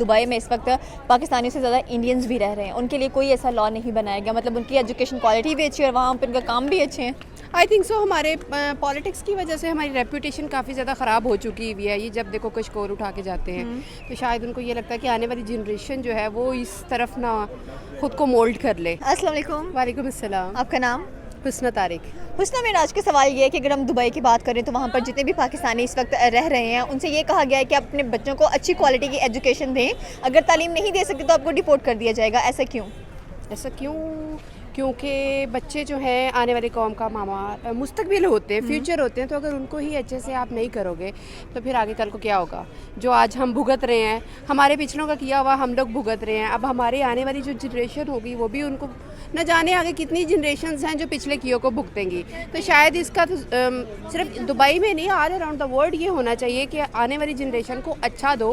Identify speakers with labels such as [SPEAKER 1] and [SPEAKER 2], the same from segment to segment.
[SPEAKER 1] Dubai में इस वक्त पाकिस्तानियों से ज़्यादा इंडियंस भी रह रहे हैं, उनके लिए कोई ऐसा लॉ नहीं बनाया गया, मतलब उनकी एजुकेशन क्वालिटी भी अच्छी है और वहाँ पर उनका काम भी अच्छे हैं।
[SPEAKER 2] आई थिंक सो हमारे पॉलिटिक्स की वजह से हमारी रेपुटेशन काफ़ी ज़्यादा ख़राब हो चुकी हुई है। ये जब देखो कुछ कोर उठा के जाते हैं तो शायद उनको ये लगता है कि आने वाली जनरेशन जो है वो इस तरफ ना खुद को मोल्ड कर ले।
[SPEAKER 1] अस्सलाम वालेकुम।
[SPEAKER 2] वालेकुम अस्सलाम।
[SPEAKER 1] आपका नाम?
[SPEAKER 2] हुस्ना तारिक।
[SPEAKER 1] हुस्ना, मेरा आज का सवाल ये है कि अगर हम दुबई की बात करें तो वहाँ पर जितने भी पाकिस्तानी इस वक्त रह रहे हैं उनसे ये कहा गया है कि आप अपने बच्चों को अच्छी क्वालिटी की एजुकेशन दें, अगर तालीम नहीं दे सकते तो आपको डिपोर्ट कर दिया जाएगा, ऐसा क्यों?
[SPEAKER 2] ऐसा क्यों? क्योंकि बच्चे जो हैं आने वाली कौम का मामा मुस्तकबिल होते हैं, फ्यूचर होते हैं, तो अगर उनको ही अच्छे से आप नहीं करोगे तो फिर आगे कल को क्या होगा? जो आज हम भुगत रहे हैं, हमारे पिछलों का किया हुआ हम लोग भुगत रहे हैं, अब हमारी आने वाली जो जनरेशन होगी वो भी उनको न जाने आगे कितनी जनरेशन्स हैं जो पिछले कियों को भुगतेंगी। तो शायद इसका तो सिर्फ दुबई में नहीं, ऑल अराउंड द वर्ल्ड ये होना चाहिए कि आने वाली जनरेशन को अच्छा दो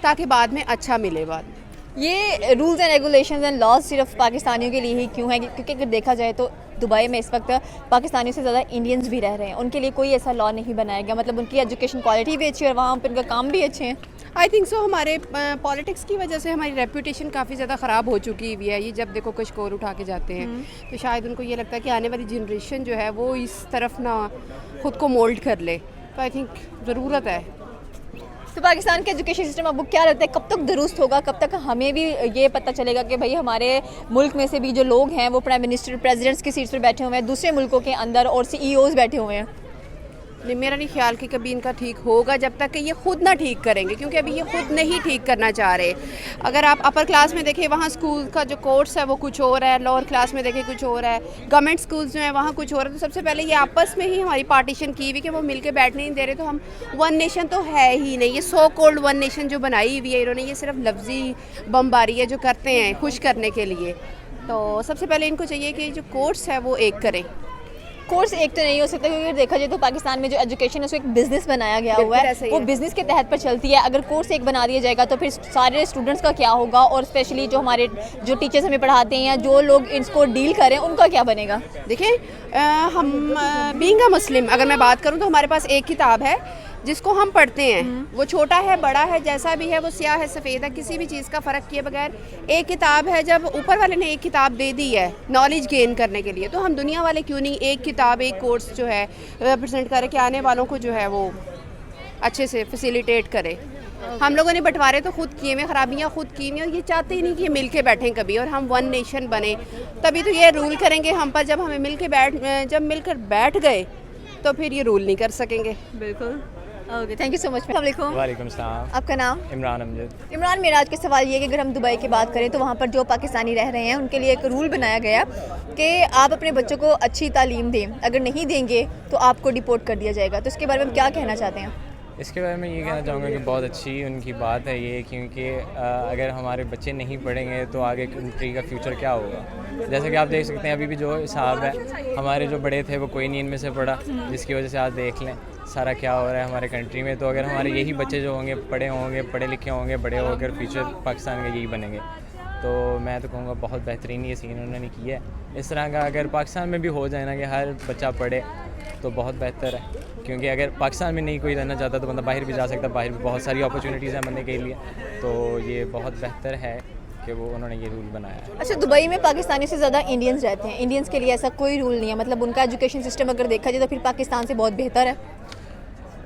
[SPEAKER 2] ताकि बाद में अच्छा मिले। बाद में
[SPEAKER 1] ये rules and regulations and laws सिर्फ पाकिस्तानियों के लिए ही क्यों है? क्योंकि अगर देखा जाए तो दुबई में इस वक्त पाकिस्तानियों से ज़्यादा इंडियंस भी रह रहे हैं, उनके लिए कोई ऐसा लॉ नहीं बनाया गया, मतलब उनकी एजुकेशन क्वालिटी भी अच्छी है और वहाँ पर उनका काम भी अच्छे हैं।
[SPEAKER 2] आई थिंक सो हमारे पॉलिटिक्स की वजह से हमारी रेपुटेशन काफ़ी ज़्यादा ख़राब हो चुकी हुई है। ये जब देखो कुछ कोर उठा के जाते हैं तो शायद उनको ये लगता है कि आने वाली जनरेशन जो है वो इस तरफ ना खुद को मोल्ड कर ले। तो आई थिंक ज़रूरत है।
[SPEAKER 1] तो पाकिस्तान का एजुकेशन सिस्टम आपको क्या लगता है कब तक दुरुस्त होगा, कब तक हमें भी ये पता चलेगा कि भाई हमारे मुल्क में से भी जो लोग हैं वो प्राइम मिनिस्टर प्रेसिडेंट्स की सीट्स पर बैठे हुए हैं, दूसरे मुल्कों के अंदर और सीईओज बैठे हुए हैं?
[SPEAKER 2] नहीं, मेरा नहीं ख्याल कि कभी इनका ठीक होगा जब तक कि ये खुद ना ठीक करेंगे, क्योंकि अभी ये खुद नहीं ठीक करना चाह रहे। अगर आप अपर क्लास में देखें वहाँ स्कूल का जो कोर्स है वो कुछ और है, लोअर क्लास में देखें कुछ और है, गवर्नमेंट स्कूल्स जो हैं वहाँ कुछ और है। तो सबसे पहले ये आपस में ही हमारी पार्टीशन की हुई कि वो मिलके बैठने नहीं दे रहे, तो हम वन नेशन तो है ही नहीं। ये सो कॉल्ड वन नेशन जो बनाई हुई है इन्होंने, ये सिर्फ लफ्जी बमबारी है जो करते हैं खुश करने के लिए। तो सबसे पहले इनको चाहिए कि जो कोर्स है वो एक करें।
[SPEAKER 1] कोर्स एक तो नहीं हो सकता, क्योंकि देखा जाए तो पाकिस्तान में जो एजुकेशन है उसको एक बिजनेस बनाया गया हुआ है, वो बिजनेस के तहत पर चलती है। अगर कोर्स एक बना दिया जाएगा तो फिर सारे स्टूडेंट्स का क्या होगा, और स्पेशली जो हमारे जो टीचर्स हमें पढ़ाते हैं या जो लोग इसको डील करें उनका क्या बनेगा?
[SPEAKER 2] देखिए हम बीइंग अ मुस्लिम अगर मैं बात करूं तो हमारे पास एक किताब है जिसको हम पढ़ते हैं, वो छोटा है बड़ा है जैसा भी है, वो स्याह है सफ़ेद है, किसी भी चीज़ का फ़र्क किए बगैर एक किताब है। जब ऊपर वाले ने एक किताब दे दी है नॉलेज गेन करने के लिए, तो हम दुनिया वाले क्यों नहीं एक किताब एक कोर्स जो है रिप्रेजेंट करें कि आने वालों को जो है वो अच्छे से फैसिलिटेट करे। हम लोगों ने बंटवारे तो खुद किए हुए, खराबियाँ खुद की हुई, और ये चाहते ही नहीं कि मिल के बैठें कभी और हम वन नेशन बने। तभी तो ये रूल करेंगे हम पर, जब हमें जब मिलकर बैठ गए तो फिर ये रूल नहीं कर सकेंगे।
[SPEAKER 1] बिल्कुल। Okay, thank you so much.
[SPEAKER 3] वालेकुम सलाम।
[SPEAKER 1] आपका नाम?
[SPEAKER 3] इमरान अमजद।
[SPEAKER 1] इमरान, मेरा आज का सवाल ये है कि अगर हम दुबई की बात करें तो वहाँ पर जो पाकिस्तानी रह रहे हैं उनके लिए एक रूल बनाया गया कि आप अपने बच्चों को अच्छी तालीम दें, अगर नहीं देंगे तो आपको डिपोर्ट कर दिया जाएगा। तो इसके बारे में आप क्या कहना चाहते हैं?
[SPEAKER 3] इसके बारे में ये कहना चाहूँगा कि बहुत अच्छी उनकी बात है ये, क्योंकि अगर हमारे बच्चे नहीं पढ़ेंगे तो आगे कंट्री का फ्यूचर क्या होगा। जैसे कि आप देख सकते हैं अभी भी जो हिसाब है, हमारे जो बड़े थे वो कोई नहीं इनमें से पढ़ा, जिसकी वजह से आज देख लें सारा क्या हो रहा है हमारे कंट्री में। तो अगर हमारे यही बच्चे जो होंगे पढ़े लिखे होंगे, बड़े होकर फ्यूचर पाकिस्तान का यही बनेंगे, तो मैं तो कहूँगा बहुत बेहतरीन ये सीन उन्होंने किया है। इस तरह का अगर पाकिस्तान में भी हो जाए ना कि हर बच्चा पढ़े तो बहुत बेहतर है, क्योंकि अगर पाकिस्तान में नहीं कोई रहना चाहता तो बंदा बाहर भी जा सकता है, बाहर भी बहुत सारी अपॉर्चुनिटीज़ हैं बनने के लिए। तो ये बहुत बेहतर है कि वो उन्होंने ये रूल बनाया है।
[SPEAKER 1] अच्छा, दुबई में पाकिस्तानी से ज़्यादा इंडियंस रहते हैं, इंडियंस के लिए ऐसा कोई रूल नहीं है, मतलब उनका एजुकेशन सिस्टम अगर देखा जाए तो फिर पाकिस्तान से बहुत बेहतर है।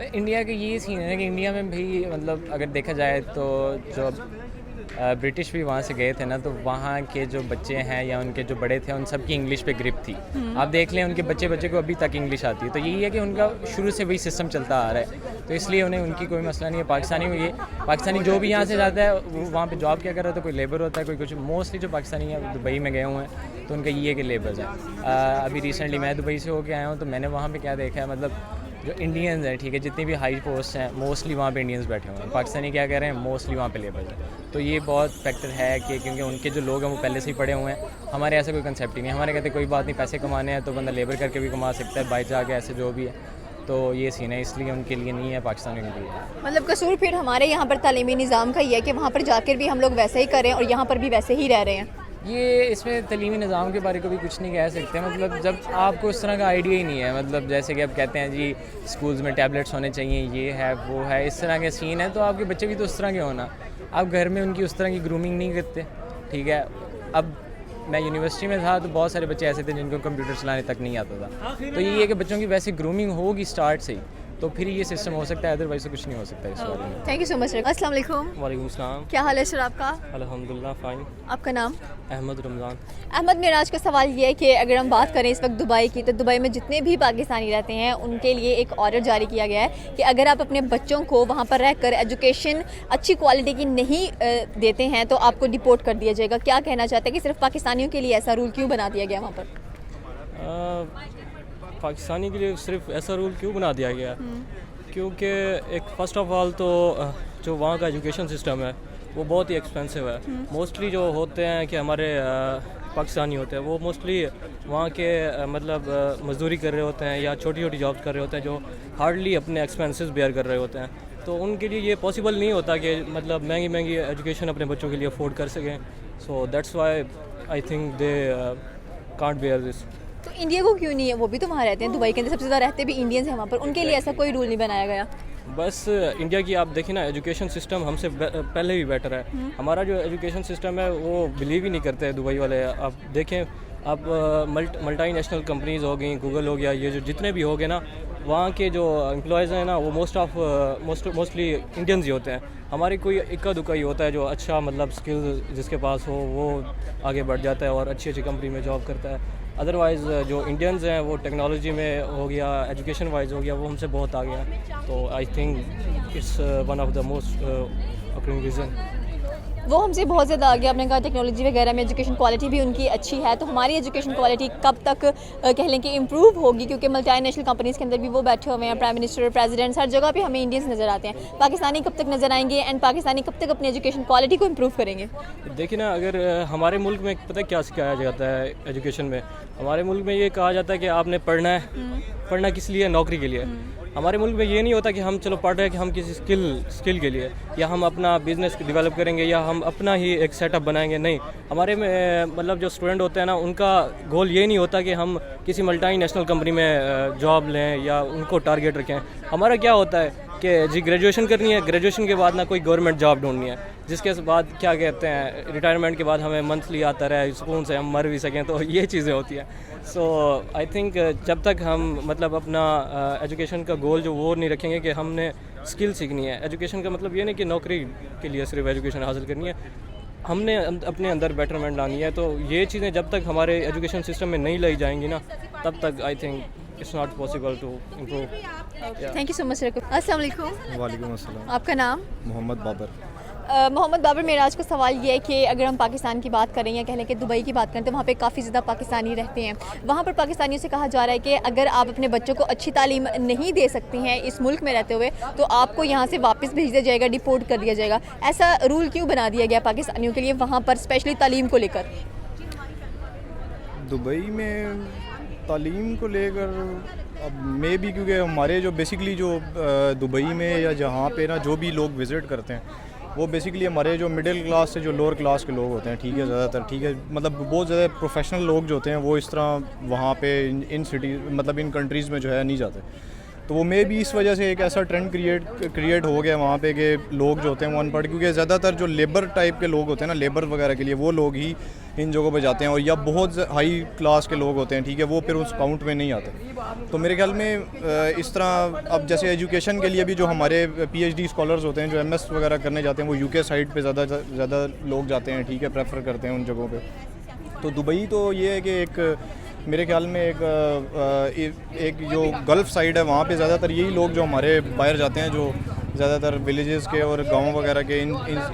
[SPEAKER 3] इंडिया का ये सीन है कि इंडिया में भी मतलब अगर देखा जाए तो जो ब्रिटिश भी वहाँ से गए थे ना, तो वहाँ के जो बच्चे हैं या उनके जो बड़े थे उन सब की इंग्लिश पे ग्रिप थी। आप देख लें उनके बच्चे को अभी तक इंग्लिश आती है, तो यही है कि उनका शुरू से वही सिस्टम चलता आ रहा है, तो इसलिए उन्हें उनकी कोई मसला नहीं है। पाकिस्तानी जो भी यहाँ से जाता है वो वहाँ पे जॉब क्या कर रहा था, कोई लेबर होता है, कोई कुछ। मोस्टली जो पाकिस्तानी है दुबई में गए हुए हैं तो उनका ये है कि लेबर्स हैं। अभी रिसेंटली मैं दुबई से होकर आया हूँ, तो मैंने वहाँ पर क्या देखा है, मतलब जो इंडियंस हैं, ठीक है, जितनी भी हाई पोस्ट हैं मोस्टली वहाँ पे इंडियंस बैठे हुए हैं। पाकिस्तानी क्या कर रहे हैं, मोस्टली वहाँ पे लेबर्स हैं। तो ये बहुत फैक्टर है कि क्योंकि उनके जो लोग हैं वो पहले से ही पढ़े हुए हैं। हमारे ऐसा कोई कंसेप्ट ही नहीं, हमारे कहते कोई बात नहीं, पैसे कमाने हैं तो बंदा लेबर करके भी कमा सकता है, बाइक जाके ऐसे जो भी है। तो ये सीन है, इसलिए उनके लिए नहीं है, पाकिस्तान के लिए।
[SPEAKER 1] मतलब कसूर फिर हमारे यहाँ पर तालीमी निज़ाम का ही है कि वहाँ पर जाकर भी हम लोग वैसे ही करें और यहाँ पर भी वैसे ही रह रहे हैं।
[SPEAKER 3] ये इसमें तलीमी निज़ाम के बारे को भी कुछ नहीं कह सकते, मतलब जब आपको इस तरह का आइडिया ही नहीं है, मतलब जैसे कि आप कहते हैं जी स्कूल्स में टैबलेट्स होने चाहिए, ये है वो है, इस तरह के सीन है, तो आपके बच्चे भी तो उस तरह के होना। आप घर में उनकी उस तरह की ग्रूमिंग नहीं करते, ठीक है। अब मैं यूनिवर्सिटी में था तो बहुत सारे बच्चे ऐसे थे जिनको कंप्यूटर चलाने तक नहीं आता था, तो ये है कि बच्चों की वैसे ग्रूमिंग होगी स्टार्ट से ही, तो फिर ये सिस्टम हो सकता है, अदरवाइज तो कुछ नहीं हो सकता इस बारे में।
[SPEAKER 1] Thank you so much sir. अस्सलाम वालेकुम।
[SPEAKER 4] वालेकुम सलाम।
[SPEAKER 1] क्या हाल है सर आपका?
[SPEAKER 4] अल्हम्दुलिल्लाह फ़ाइन।
[SPEAKER 1] आपका नाम?
[SPEAKER 4] अहमद रमज़ान।
[SPEAKER 1] अहमद, मेरा आज का सवाल ये है कि अगर हम बात करें इस वक्त दुबई की, तो दुबई में जितने भी पाकिस्तानी रहते हैं उनके लिए एक ऑर्डर जारी किया गया है कि अगर आप अपने बच्चों को वहाँ पर रहकर एजुकेशन अच्छी क्वालिटी की नहीं देते हैं तो आपको डिपोर्ट कर दिया जाएगा। क्या कहना चाहते हैं कि सिर्फ पाकिस्तानियों के लिए ऐसा रूल क्यों बना दिया गया वहाँ पर?
[SPEAKER 4] पाकिस्तानी के लिए सिर्फ ऐसा रूल क्यों बना दिया गया? क्योंकि एक फ़र्स्ट ऑफ ऑल तो जो वहाँ का एजुकेशन सिस्टम है वो बहुत ही एक्सपेंसिव है। मोस्टली जो होते हैं कि हमारे पाकिस्तानी होते हैं वो मोस्टली वहाँ के मतलब मजदूरी कर रहे होते हैं या छोटी छोटी जॉब्स कर रहे होते हैं जो हार्डली अपने एक्सपेंसेस बेयर कर रहे होते हैं, तो उनके लिए ये पॉसिबल नहीं होता कि मतलब महंगी महंगी एजुकेशन अपने बच्चों के लिए अफोर्ड कर सकें। So that's why I think they can't bear this.
[SPEAKER 1] तो इंडिया को क्यों नहीं है? वो भी तो वहाँ रहते हैं, दुबई के अंदर सबसे ज़्यादा रहते भी इंडियंस हैं वहाँ पर, उनके लिए ऐसा कोई रूल नहीं बनाया गया?
[SPEAKER 4] बस इंडिया की आप देखिए ना, एजुकेशन सिस्टम हमसे पहले भी बेटर है। हमारा जो एजुकेशन सिस्टम है वो बिलीव ही नहीं करते हैं दुबई वाले। आप देखें, आप मल्टी नेशनल कंपनीज़ हो गई, गूगल हो गया, ये जो जितने भी हो गए ना, वहाँ के जो एम्प्लॉयज़ हैं ना वो मोस्टली इंडियंस ही होते हैं। हमारी कोई इक्का दुक्का ही होता है जो अच्छा मतलब स्किल जिसके पास हो वो आगे बढ़ जाता है और अच्छी अच्छी कंपनी में जॉब करता है। अदरवाइज़ जो इंडियंस हैं वो टेक्नोलॉजी में हो गया, एजुकेशन वाइज हो गया, वो हमसे बहुत आ गया। तो आई think it's one of the most occurring reason.
[SPEAKER 1] वो हमसे बहुत ज़्यादा आ गया। आपने कहा टेक्नोलॉजी वगैरह में एजुकेशन क्वालिटी भी उनकी अच्छी है, तो हमारी एजुकेशन क्वालिटी कब तक कह लें कि इम्प्रूव होगी? क्योंकि मल्टीनेशनल कंपनीज़ के अंदर भी वो बैठे हुए हैं, प्राइम मिनिस्टर, प्रेसिडेंट्स, हर जगह पे हमें इंडियंस नज़र आते हैं। पाकिस्तानी कब तक नज़र आएंगे एंड पाकिस्तानी कब तक अपनी एजुकेशन क्वालिटी को इम्प्रूव करेंगे?
[SPEAKER 4] देखिए ना, अगर हमारे मुल्क में पता क्या सिखाया जाता है एजुकेशन में, हमारे मुल्क में ये कहा जाता है कि आपने पढ़ना है। पढ़ना किस लिए? नौकरी के लिए। हमारे मुल्क में ये नहीं होता कि हम चलो पढ़ रहे हैं कि हम किसी स्किल के लिए, या हम अपना बिजनेस डेवलप करेंगे, या हम अपना ही एक सेटअप बनाएंगे। नहीं, हमारे में मतलब जो स्टूडेंट होते हैं ना, उनका गोल ये नहीं होता कि हम किसी मल्टी नेशनल कंपनी में जॉब लें या उनको टारगेट रखें। हमारा क्या होता है कि जी ग्रेजुएशन करनी है, ग्रेजुएशन के बाद ना कोई गवर्नमेंट जॉब ढूंढनी है, जिसके बाद क्या कहते हैं रिटायरमेंट के बाद हमें मंथली आता रहे, सुकून से हम मर भी सकें, तो ये चीज़ें होती हैं। सो आई थिंक जब तक हम मतलब अपना एजुकेशन का गोल जो वो नहीं रखेंगे कि हमने स्किल सीखनी है, एजुकेशन का मतलब ये नहीं कि नौकरी के लिए सिर्फ एजुकेशन हासिल करनी है, हमने अपने अंदर बेटरमेंट लानी है। तो ये चीज़ें जब तक हमारे एजुकेशन सिस्टम में नहीं लाई जाएंगी ना, तब तक I think it's not possible to improve.
[SPEAKER 1] Thank you so much sir. अस्सलाम वालेकुम।
[SPEAKER 5] वालेकुम अस्सलाम।
[SPEAKER 1] आपका नाम?
[SPEAKER 5] मोहम्मद बाबर।
[SPEAKER 1] मोहम्मद बाबर, मेरा आज का सवाल ये है कि अगर हम पाकिस्तान की बात करें या कह लें कि दुबई की बात करें, तो वहाँ पे काफ़ी ज़्यादा पाकिस्तानी रहते हैं। वहाँ पर पाकिस्तानियों से कहा जा रहा है कि अगर आप अपने बच्चों को अच्छी तालीम नहीं दे सकती हैं इस मुल्क में रहते हुए, तो आपको यहाँ से वापस भेज दिया जाएगा, डिपोर्ट कर दिया जाएगा। ऐसा रूल क्यों बना दिया गया पाकिस्तानियों के लिए वहाँ पर, स्पेशली तालीम को लेकर?
[SPEAKER 5] दुबई में तालीम को लेकर अब मे भी, क्योंकि हमारे जो बेसिकली जो दुबई में या जहाँ पे ना जो भी लोग विज़िट करते हैं वो बेसिकली हमारे जो मिडिल क्लास से जो लोअर क्लास के लोग होते हैं, ठीक है, ज़्यादातर, ठीक है, मतलब बहुत ज़्यादा प्रोफेशनल लोग जो होते हैं वो इस तरह वहाँ पे इन सिटी मतलब इन कंट्रीज़ में जो है नहीं जाते। तो वो मे भी इस वजह से एक ऐसा ट्रेंड क्रिएट हो गया वहाँ पे कि लोग जो होते हैं वो अनपढ़, क्योंकि ज़्यादातर जो लेबर टाइप के लोग होते हैं ना, लेबर वगैरह के लिए वो लोग ही इन जगहों पे जाते हैं, और या बहुत हाई क्लास के लोग होते हैं, ठीक है, वो फिर उस काउंट में नहीं आते। तो मेरे ख्याल में इस तरह अब जैसे एजुकेशन के लिए भी जो हमारे PhD स्कॉलर्स होते हैं जो MS वगैरह करने जाते हैं, वो UK साइड पे ज़्यादा लोग जाते हैं, ठीक है, प्रेफर करते हैं उन जगहों पे। तो दुबई तो ये है कि एक मेरे ख्याल में एक जो गल्फ़ साइड है वहाँ पे ज़्यादातर यही लोग जो हमारे बाहर जाते हैं, जो ज़्यादातर विलेजेस के और गांव वगैरह के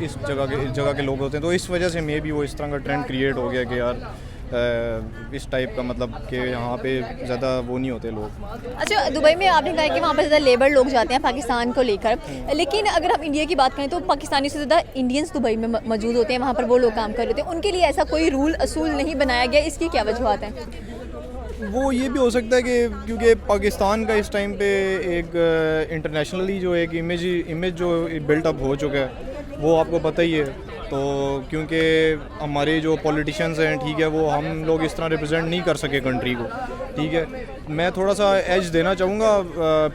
[SPEAKER 5] इस जगह के लोग होते हैं। तो इस वजह से मे भी वो इस तरह का ट्रेंड क्रिएट हो गया कि यार इस टाइप का, मतलब कि यहाँ पे ज़्यादा वो नहीं होते लोग।
[SPEAKER 1] अच्छा, दुबई में आपने कहा कि वहाँ पर ज़्यादा लेबर लोग जाते हैं पाकिस्तान को लेकर, लेकिन अगर हम इंडिया की बात करें तो पाकिस्तानी से ज़्यादा इंडियंस दुबई में मौजूद होते हैं, वहाँ पर वो लोग काम कर रहे होते हैं। उनके लिए ऐसा कोई रूल असूल नहीं बनाया गया, इसकी क्या वजूहत हैं?
[SPEAKER 5] वो ये भी हो सकता है कि क्योंकि पाकिस्तान का इस टाइम पे एक इंटरनेशनली जो एक इमेज जो बिल्टअप हो चुका है वो आपको पता ही है। तो क्योंकि हमारे जो पॉलिटिशियंस हैं, ठीक है, वो हम लोग इस तरह रिप्रेजेंट नहीं कर सके कंट्री को, ठीक है। मैं थोड़ा सा एज देना चाहूँगा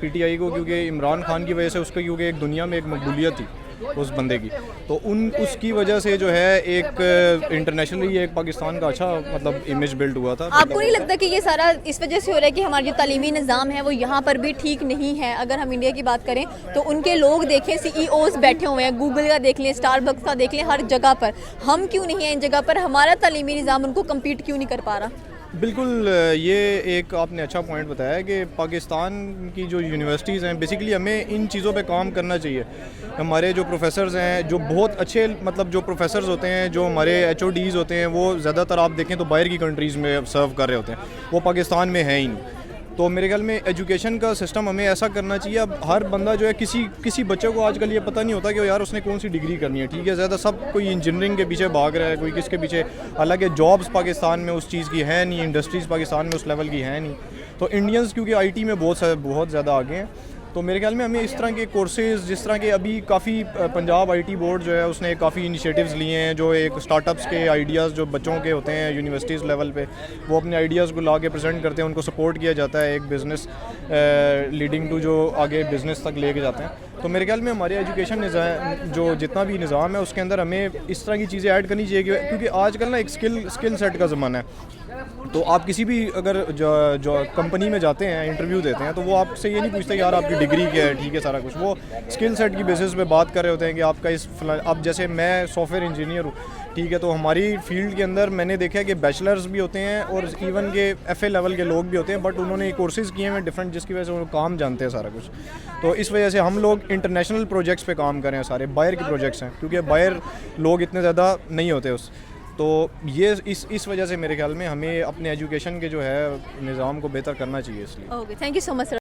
[SPEAKER 5] PTI को, क्योंकि इमरान खान की वजह से उसका क्योंकि एक दुनिया में एक मकबूलियत थी, उस बंदे की, तो उसकी वजह से जो है एक इंटरनेशनली एक पाकिस्तान का अच्छा मतलब इमेज बिल्ड हुआ था।
[SPEAKER 1] आपको नहीं लगता कि ये सारा इस वजह से हो रहा है कि हमारा जो तालीमी निज़ाम है वो यहाँ पर भी ठीक नहीं है? अगर हम इंडिया की बात करें तो उनके लोग देखें, CEOs बैठे हुए हैं, गूगल का देख लें, स्टारबक्स का देख लें, हर जगह पर। हम क्यों नहीं है इन जगह पर? हमारा तालीमी निज़ाम उनको कम्पीट क्यों नहीं कर पा रहा?
[SPEAKER 5] बिल्कुल, ये एक आपने अच्छा पॉइंट बताया कि पाकिस्तान की जो यूनिवर्सिटीज़ हैं बेसिकली हमें इन चीज़ों पे काम करना चाहिए। हमारे जो प्रोफेसर्स हैं, जो बहुत अच्छे मतलब जो प्रोफेसर्स होते हैं, जो हमारे HODs होते हैं, वो ज़्यादातर आप देखें तो बाहर की कंट्रीज़ में सर्व कर रहे होते हैं, वो पाकिस्तान में है ही नहीं। तो मेरे ख्याल में एजुकेशन का सिस्टम हमें ऐसा करना चाहिए। अब हर बंदा जो है किसी बच्चे को आजकल ये पता नहीं होता कि यार उसने कौन सी डिग्री करनी है, ठीक है, ज़्यादा सब कोई इंजीनियरिंग के पीछे भाग रहा है, कोई किसके पीछे। हालांकि जॉब्स पाकिस्तान में उस चीज़ की है नहीं, इंडस्ट्रीज़ पाकिस्तान में उस लेवल की है नहीं। तो इंडियंस क्योंकि IT में बहुत ज़्यादा आगे हैं, तो मेरे ख्याल में हमें इस तरह के कोर्सेज़, जिस तरह के अभी काफ़ी पंजाब IT बोर्ड जो है उसने काफ़ी इनिशिएटिव्स लिए हैं, जो एक स्टार्टअप्स के आइडियाज़ जो बच्चों के होते हैं यूनिवर्सिटीज़ लेवल पे, वो अपने आइडियाज़ को ला के प्रेजेंट करते हैं, उनको सपोर्ट किया जाता है, एक बिज़नेस लीडिंग टू जो आगे बिज़नेस तक लेके जाते हैं। तो मेरे ख्याल में हमारे एजुकेशन निज़ाम जो जितना भी निज़ाम है उसके अंदर हमें इस तरह की चीज़ें ऐड करनी चाहिए, क्योंकि आजकल ना एक स्किल सेट का ज़माना है। तो आप किसी भी अगर जो कंपनी में जाते हैं, इंटरव्यू देते हैं, तो वो आपसे ये नहीं पूछते यार आपकी डिग्री क्या है, ठीक है, सारा कुछ वो स्किल सेट की बेसिस पे बात कर रहे होते हैं कि आपका अब जैसे मैं सॉफ्टवेयर इंजीनियर हूँ, ठीक है, तो हमारी फील्ड के अंदर मैंने देखा है कि बैचलर्स भी होते हैं और इवन के FA लेवल के लोग भी होते हैं, बट उन्होंने कोर्सेज़ किए हैं डिफरेंट, जिसकी वजह से वो काम जानते हैं सारा कुछ। तो इस वजह से हम लोग इंटरनेशनल प्रोजेक्ट्स पे काम कर रहे हैं, सारे बाहर के प्रोजेक्ट्स हैं, क्योंकि बाहर लोग इतने ज़्यादा नहीं होते तो ये इस वजह से मेरे ख्याल में हमें अपने एजुकेशन के जो है निज़ाम को बेहतर करना चाहिए, इसलिए।
[SPEAKER 1] Okay, thank you so much sir.